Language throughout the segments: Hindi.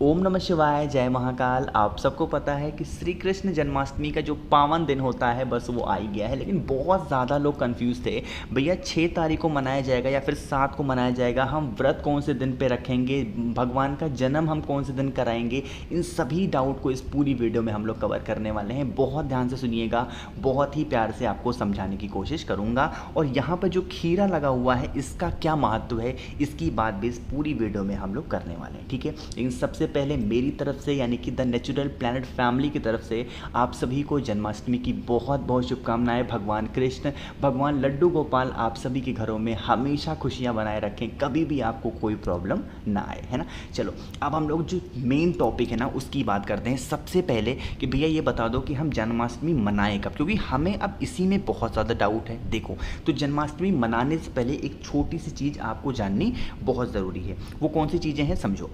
ओम नमः शिवाय, जय महाकाल। आप सबको पता है कि श्री कृष्ण जन्माष्टमी का जो पावन दिन होता है बस वो आ ही गया है। लेकिन बहुत ज़्यादा लोग कंफ्यूज थे, भैया 6 तारीख को मनाया जाएगा या फिर 7 को मनाया जाएगा, हम व्रत कौन से दिन पे रखेंगे, भगवान का जन्म हम कौन से दिन कराएंगे। इन सभी डाउट को इस पूरी वीडियो में हम लोग कवर करने वाले हैं। बहुत ध्यान से सुनिएगा, बहुत ही प्यार से आपको समझाने की कोशिश करूँगा। और यहाँ पर जो खीरा लगा हुआ है इसका क्या महत्व है, इसकी बात भी इस पूरी वीडियो में हम लोग करने वाले हैं, ठीक है। लेकिन सबसे पहले मेरी तरफ से यानी कि द नेचुरल प्लैनेट फैमिली की तरफ से आप सभी को जन्माष्टमी की बहुत बहुत शुभकामनाएं। भगवान कृष्ण, भगवान लड्डू गोपाल आप सभी के घरों में हमेशा खुशियां बनाए रखें, कभी भी आपको कोई प्रॉब्लम ना आए, है ना। चलो अब हम लोग जो मेन टॉपिक है ना उसकी बात करते हैं। सबसे पहले कि भैया ये बता दो कि हम जन्माष्टमी मनाएं कब, क्योंकि हमें अब इसी में बहुत ज़्यादा डाउट है। देखो, तो जन्माष्टमी मनाने से पहले एक छोटी सी चीज़ आपको जाननी बहुत ज़रूरी है। वो कौन सी चीज़ें हैं समझो।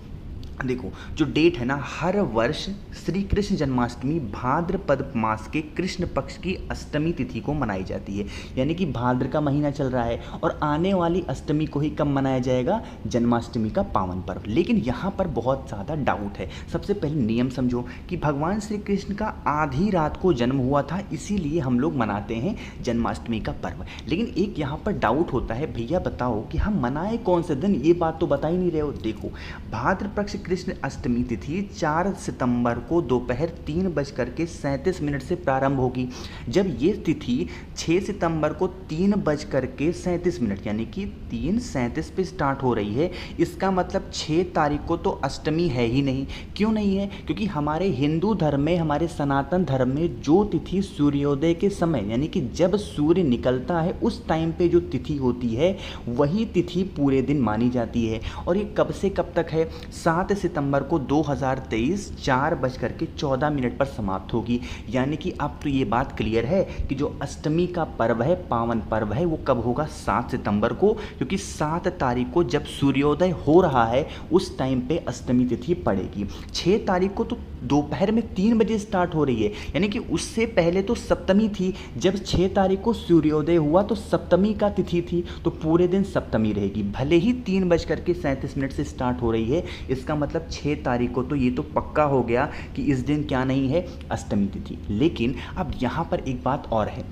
देखो, जो डेट है ना, हर वर्ष श्री कृष्ण जन्माष्टमी भाद्रपद मास के कृष्ण पक्ष की अष्टमी तिथि को मनाई जाती है। यानी कि भाद्र का महीना चल रहा है और आने वाली अष्टमी को ही कब मनाया जाएगा, जन्माष्टमी का पावन पर्व। लेकिन यहाँ पर बहुत ज़्यादा डाउट है। सबसे पहले नियम समझो कि भगवान श्री कृष्ण का आधी रात को जन्म हुआ था, इसीलिए हम लोग मनाते हैं जन्माष्टमी का पर्व। लेकिन एक यहाँ पर डाउट होता है, भैया बताओ कि हम मनाए कौन से दिन, ये बात तो बता ही नहीं रहे हो। देखो, भाद्र पक्ष कृष्ण अष्टमी तिथि 4 सितंबर को दोपहर 3:37 से प्रारंभ होगी। जब ये तिथि 6 सितंबर को 3:37 यानी कि 3:37 पे स्टार्ट हो रही है, इसका मतलब 6 तारीख को तो अष्टमी है ही नहीं। क्यों नहीं है? क्योंकि हमारे हिंदू धर्म में, हमारे सनातन धर्म में जो तिथि सूर्योदय के समय यानी कि जब सूर्य निकलता है उस टाइम पे जो तिथि होती है वही तिथि पूरे दिन मानी जाती है। और ये कब से कब तक है? 7 सितंबर को 2023 4:14 पर समाप्त होगी। यानी कि अब तो ये बात क्लियर है कि जो अष्टमी का पर्व है, पावन पर्व है, वो कब होगा? 7 सितंबर को, क्योंकि 7 तारीख को जब सूर्योदय हो रहा है उस टाइम पे अष्टमी तिथि पड़ेगी। 6 तारीख को तो दोपहर में 3 बजे स्टार्ट हो रही है, यानी कि उससे पहले तो सप्तमी थी। जब 6 तारीख को सूर्योदय हुआ तो सप्तमी का तिथि थी, तो पूरे दिन सप्तमी रहेगी। भले ही 3:37 से स्टार्ट हो रही है, इसका मतलब 6 तारीख को तो ये तो पक्का हो गया कि इस दिन क्या नहीं है, अष्टमी तिथि। लेकिन अब यहाँ पर एक बात और है,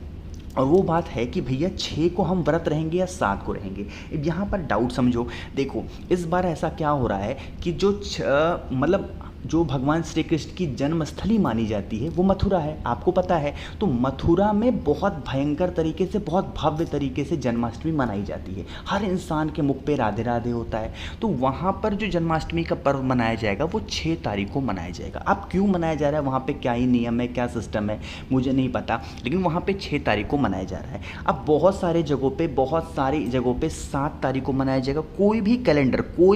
और वो बात है कि भैया 6 को हम व्रत रहेंगे या 7 को रहेंगे। अब यहाँ पर डाउट समझो। देखो, इस बार ऐसा क्या हो रहा है कि जो भगवान श्री कृष्ण की जन्मस्थली मानी जाती है वो मथुरा है, आपको पता है। तो मथुरा में बहुत भयंकर तरीके से, बहुत भव्य तरीके से जन्माष्टमी मनाई जाती है। हर इंसान के मुख पे राधे राधे होता है। तो वहाँ पर जो जन्माष्टमी का पर्व मनाया जाएगा वो 6 तारीख को मनाया जाएगा। अब क्यों मनाया जा रहा है, वहाँ पर क्या ही नियम है, क्या सिस्टम है, मुझे नहीं पता, लेकिन वहाँ पर 6 तारीख को मनाया जा रहा है। अब बहुत सारी जगहों पर 7 तारीख को मनाया जाएगा। कोई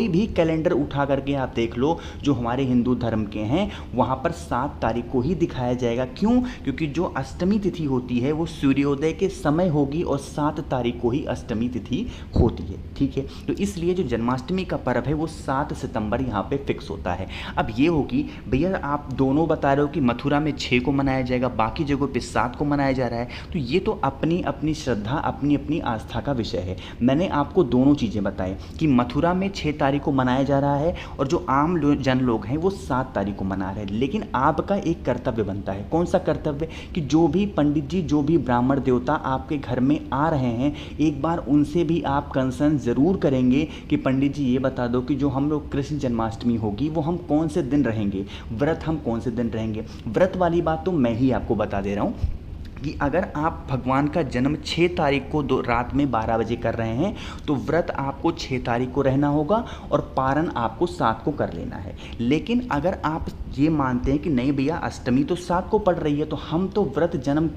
भी कैलेंडर उठा करके आप देख लो जो हमारे हिंदू धर्म के हैं, वहां पर 7 तारीख को ही दिखाया जाएगा। क्यों? क्योंकि जो अष्टमी तिथि होती है वो सूर्योदय के समय होगी और 7 तारीख को ही अष्टमी तिथि होती है, ठीक है। तो इसलिए जो जन्माष्टमी का पर्व है वो 7 सितंबर यहाँ पे फिक्स होता है। अब ये होगी, भैया आप दोनों बता रहे हो कि मथुरा में 6 को मनाया जाएगा, बाकी जगहों पे 7 को मनाया जा रहा है, तो ये तो अपनी अपनी श्रद्धा, अपनी अपनी आस्था का विषय है। मैंने आपको दोनों चीज़ें बताई कि मथुरा में 6 तारीख को मनाया जा रहा है और जो आम जन लोग हैं वो 7 तारीख को मना रहे हैं। लेकिन आपका एक कर्तव्य बनता है। कौन सा कर्तव्य? कि जो भी पंडित जी, जो भी ब्राह्मण देवता आपके घर में आ रहे हैं, एक बार उनसे भी आप कंसर्न ज़रूर करेंगे कि पंडित जी ये बता दो कि जो हम लोग कृष्ण जन्माष्टमी होगी वो हम कौन से दिन रहेंगे, व्रत हम कौन से दिन रहेंगे। व्रत वाली बात तो मैं ही आपको बता दे रहा हूँ कि अगर आप भगवान का जन्म 6 तारीख को रात में 12 बजे कर रहे हैं तो व्रत आपको 6 तारीख को रहना होगा और पारण आपको 7 को कर लेना है। लेकिन अगर आप ये मानते हैं कि नहीं भैया अष्टमी तो 7 को पड़ रही है तो हम तो व्रत जन्म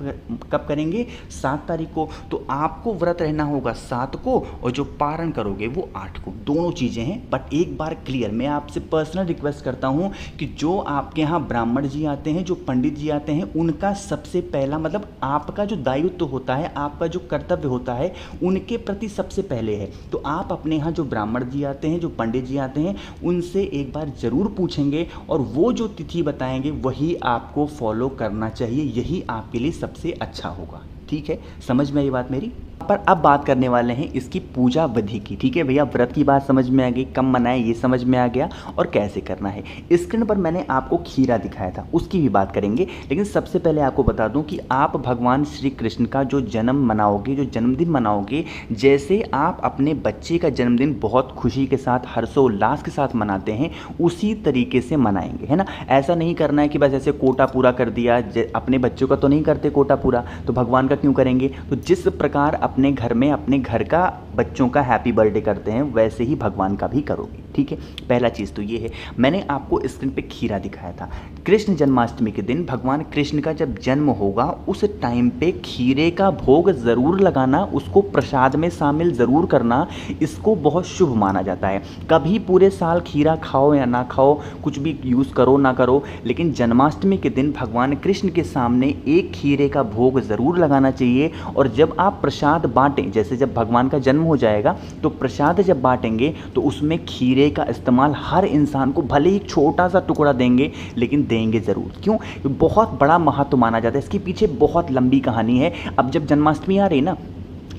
कब करेंगे, 7 तारीख को, तो आपको व्रत रहना होगा 7 को और जो पारण करोगे वो 8 को। दोनों चीज़ें हैं। बट एक बार क्लियर, मैं आपसे पर्सनल रिक्वेस्ट करता हूँ कि जो आपके यहाँ ब्राह्मण जी आते हैं, जो पंडित जी आते हैं, उनका सबसे पहला मतलब आपका जो दायित्व होता है, आपका जो कर्तव्य होता है, उनके प्रति सबसे पहले है। तो आप अपने यहाँ जो ब्राह्मण जी आते हैं, जो पंडित जी आते हैं, उनसे एक बार ज़रूर पूछेंगे और वो जो तिथि बताएंगे वही आपको फॉलो करना चाहिए। यही आपके लिए सबसे अच्छा होगा, ठीक है। समझ में आई बात मेरी? पर अब बात करने वाले हैं इसकी पूजा विधि की। ठीक है भैया, व्रत की बात समझ में आ गई, कब मनाए ये समझ में आ गया और कैसे करना है। स्क्रीन पर मैंने आपको खीरा दिखाया था, उसकी भी बात करेंगे, लेकिन सबसे पहले आपको बता दूं कि आप भगवान श्री कृष्ण का जो जन्म मनाओगे, जो जन्मदिन मनाओगे, जैसे आप अपने बच्चे का जन्मदिन बहुत खुशी के साथ हर्षोल्लास के साथ मनाते हैं, उसी तरीके से मनाएंगे, है ना। ऐसा नहीं करना है कि बस ऐसे कोटा पूरा कर दिया, अपने बच्चों का तो नहीं करते कोटा पूरा, तो भगवान का क्यों करेंगे। तो जिस प्रकार अपने घर में अपने घर का बच्चों का हैप्पी बर्थडे करते हैं, वैसे ही भगवान का भी करोगे। ठीक है, पहला चीज़ तो ये है। मैंने आपको स्क्रीन पे खीरा दिखाया था। कृष्ण जन्माष्टमी के दिन भगवान कृष्ण का जब जन्म होगा, उस टाइम पे खीरे का भोग ज़रूर लगाना, उसको प्रसाद में शामिल ज़रूर करना, इसको बहुत शुभ माना जाता है। कभी पूरे साल खीरा खाओ या ना खाओ, कुछ भी यूज़ करो ना करो, लेकिन जन्माष्टमी के दिन भगवान कृष्ण के सामने एक खीरे का भोग ज़रूर लगाना चाहिए। और जब आप प्रसाद बांटें, जैसे जब भगवान का जन्म हो जाएगा तो प्रसाद जब बांटेंगे तो उसमें खीरे का इस्तेमाल हर इंसान को, भले ही छोटा सा टुकड़ा देंगे लेकिन देंगे ज़रूर। क्यों? बहुत बड़ा महत्व माना जाता है, इसके पीछे बहुत लंबी कहानी है। अब जब जन्माष्टमी आ रही है ना,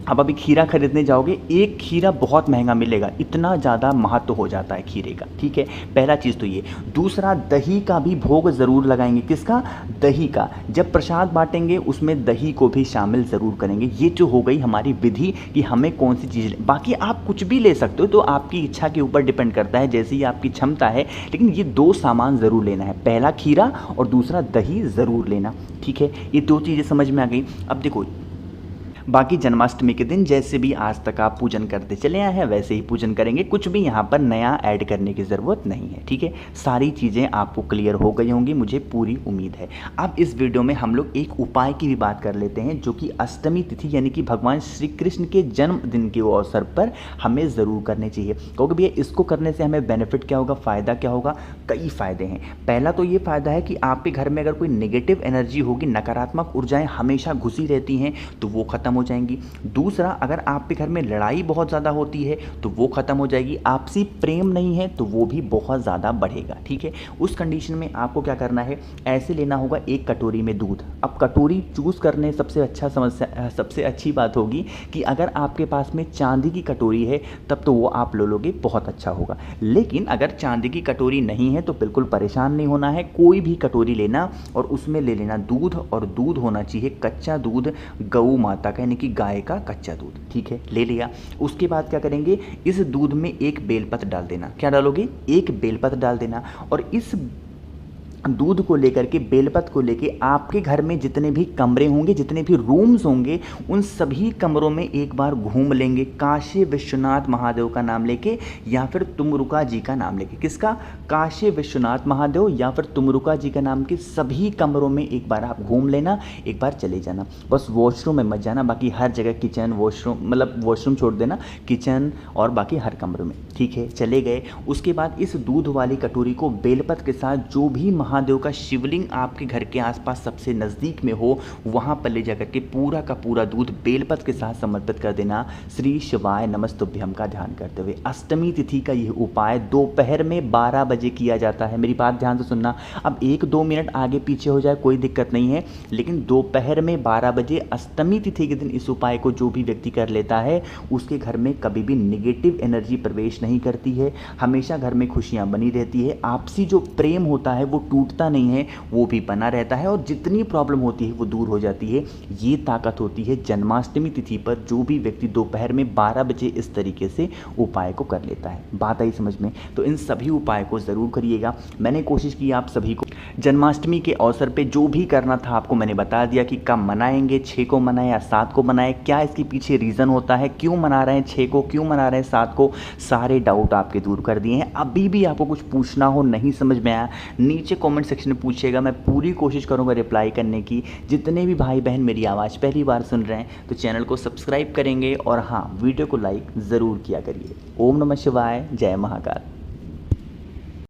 अब अभी खीरा खरीदने जाओगे, एक खीरा बहुत महंगा मिलेगा, इतना ज़्यादा महत्व हो जाता है खीरे का। ठीक है, पहला चीज़ तो ये। दूसरा, दही का भी भोग ज़रूर लगाएंगे। किसका? दही का। जब प्रसाद बांटेंगे उसमें दही को भी शामिल ज़रूर करेंगे। ये जो हो गई हमारी विधि कि हमें कौन सी चीज़, बाकी आप कुछ भी ले सकते हो, तो आपकी इच्छा के ऊपर डिपेंड करता है, जैसी ही आपकी क्षमता है, लेकिन ये दो सामान ज़रूर लेना है, पहला खीरा और दूसरा दही ज़रूर लेना। ठीक है, ये दो चीज़ें समझ में आ गई। अब देखो, बाकी जन्माष्टमी के दिन जैसे भी आज तक आप पूजन करते चले आए हैं वैसे ही पूजन करेंगे, कुछ भी यहाँ पर नया ऐड करने की ज़रूरत नहीं है। ठीक है, सारी चीज़ें आपको क्लियर हो गई होंगी, मुझे पूरी उम्मीद है। अब इस वीडियो में हम लोग एक उपाय की भी बात कर लेते हैं, जो कि अष्टमी तिथि यानी कि भगवान श्री कृष्ण के जन्मदिन के अवसर पर हमें ज़रूर करने चाहिए। क्योंकि भैया इसको करने से हमें बेनिफिट क्या होगा, फ़ायदा क्या होगा? कई फ़ायदे हैं। पहला तो ये फ़ायदा है कि आपके घर में अगर कोई नेगेटिव एनर्जी होगी, नकारात्मक ऊर्जाएँ हमेशा घुसी रहती हैं, तो वो खत्म हो जाएंगी। दूसरा, अगर आपके घर में लड़ाई बहुत ज़्यादा होती है तो वो खत्म हो जाएगी। आपसी प्रेम नहीं है तो वो भी बहुत ज़्यादा बढ़ेगा। ठीक है, उस कंडीशन में आपको क्या करना है, ऐसे लेना होगा एक कटोरी में दूध। अब कटोरी चूज़ करने सबसे अच्छी बात होगी कि अगर आपके पास में चांदी की कटोरी है तब तो वो आप ले लोगे, बहुत अच्छा होगा। लेकिन अगर चांदी की कटोरी नहीं है तो बिल्कुल परेशान नहीं होना है, कोई भी कटोरी लेना और उसमें ले लेना दूध, और दूध होना चाहिए कच्चा दूध, गऊ माता का यानी कि गाय का कच्चा दूध। ठीक है, ले लिया। उसके बाद क्या करेंगे, इस दूध में एक बेलपत्र डाल देना। क्या डालोगे? एक बेलपत्र डाल देना। और इस दूध को लेकर के, बेलपत्र को लेके आपके घर में जितने भी कमरे होंगे, जितने भी रूम्स होंगे, उन सभी कमरों में एक बार घूम लेंगे, काशी विश्वनाथ महादेव का नाम लेके या फिर तुमरुका जी का नाम लेके। किसका? काशी विश्वनाथ महादेव या फिर तुमरुका जी का नाम के सभी कमरों में एक बार आप घूम लेना, एक बार चले जाना। बस वॉशरूम में मत जाना, बाकी हर जगह किचन, वॉशरूम, मतलब वॉशरूम छोड़ देना, किचन और बाकी हर कमरे में। ठीक है, चले गए। उसके बाद इस दूध वाली कटोरी को बेलपत्र के साथ जो भी महादेव का शिवलिंग आपके घर के आसपास सबसे नज़दीक में हो, वहाँ पर ले जाकर के पूरा का पूरा दूध बेलपत्र के साथ समर्पित कर देना, श्री शिवाय नमस्तुभ्यम का ध्यान करते हुए। अष्टमी तिथि का यह उपाय दोपहर में 12 बजे किया जाता है। मेरी बात ध्यान से सुनना। अब 1-2 मिनट आगे पीछे हो जाए कोई दिक्कत नहीं है, लेकिन दोपहर में 12 बजे अष्टमी तिथि के दिन इस उपाय को जो भी व्यक्ति कर लेता है, उसके घर में कभी भी निगेटिव एनर्जी प्रवेश नहीं करती है, हमेशा घर में खुशियाँ बनी रहती है, आपसी जो प्रेम होता है वो टूटता नहीं है, वो भी बना रहता है, और जितनी प्रॉब्लम होती है वो दूर हो जाती है। ये ताकत होती है जन्माष्टमी तिथि पर जो भी व्यक्ति दोपहर में 12 बजे इस तरीके से उपाय को कर लेता है। बात आई समझ में? तो इन सभी उपाय को ज़रूर करिएगा। मैंने कोशिश की आप सभी को जन्माष्टमी के अवसर पे जो भी करना था आपको मैंने बता दिया कि कब मनाएंगे, 6 को मनाएं या 7 को मनाएं, क्या इसके पीछे रीज़न होता है, क्यों मना रहे हैं 6 को, क्यों मना रहे हैं 7 को, सारे डाउट आपके दूर कर दिए हैं। अभी भी आपको कुछ पूछना हो, नहीं समझ में आया, नीचे कमेंट सेक्शन में पूछिएगा, मैं पूरी कोशिश करूंगा रिप्लाई करने की। जितने भी भाई बहन मेरी आवाज़ पहली बार सुन रहे हैं तो चैनल को सब्सक्राइब करेंगे, और हाँ, वीडियो को लाइक ज़रूर किया करिए। ओम नमः शिवाय, जय महाकाल।